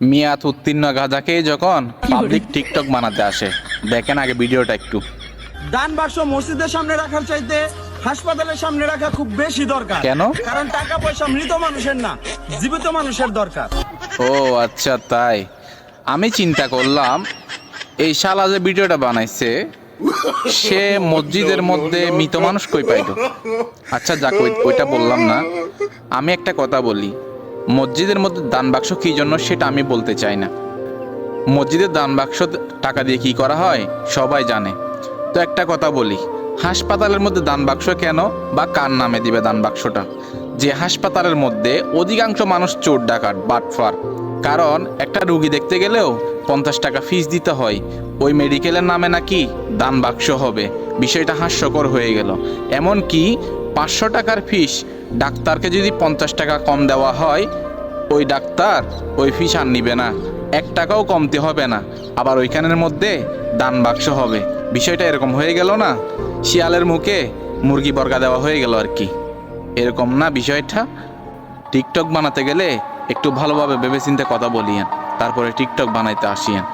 মেয়াদ উত্তীর্ণ গাঁজাকে যখন পাবলিক টিকটক বানাতে আসে, দেখেন আগে ভিডিওটা একটু। দান বাক্স মসজিদের সামনে রাখার চাইতে হাসপাতালের সামনে রাখা খুব বেশি দরকার। কেন? কারণ টাকা পয়সা মৃত মানুষের না, জীবিত মানুষের দরকার। ও আচ্ছা, তাই। আমি চিন্তা করলাম এই শালা যে ভিডিওটা বানাইছে সে মসজিদের মধ্যে মৃত মানুষ কই পাইল। আচ্ছা যাক, ওইটা বললাম না। আমি একটা কথা বলি, মসজিদের মধ্যে দান বাক্স কী জন্য সেটা আমি বলতে চাই না। মসজিদের দান বাক্স টাকা দিয়ে কি করা হয় সবাই জানে। তো একটা কথা বলি, হাসপাতালের মধ্যে দান বাক্স কেন বা কার নামে দিবে দান বাক্সটা? যে হাসপাতালের মধ্যে অধিকাংশ মানুষ চোর ডাকাত বাটফার। কারণ একটা রুগী দেখতে গেলেও 50 টাকা ফিস দিতে হয়, ওই মেডিকেলের নামে নাকি দান বাক্স হবে। বিষয়টা হাস্যকর হয়ে গেল। এমনকি 500 টাকার ফিস ডাক্তারকে যদি 50 টাকা কম দেওয়া হয়, ওই ডাক্তার ওই ফিস আর নিবে না, 1 টাকাও কমতে হবে না। আবার ওইখানের মধ্যে দান বাক্স হবে। বিষয়টা এরকম হয়ে গেল না, শিয়ালের মুখে মুরগি বর্গা দেওয়া হয়ে গেল আর কি। এরকম না বিষয়টা? টিকটক বানাতে গেলে একটু ভালোভাবে ভেবেচিন্তে কথা বলিয়েন, তারপরে টিকটক বানাইতে আসিয়েন।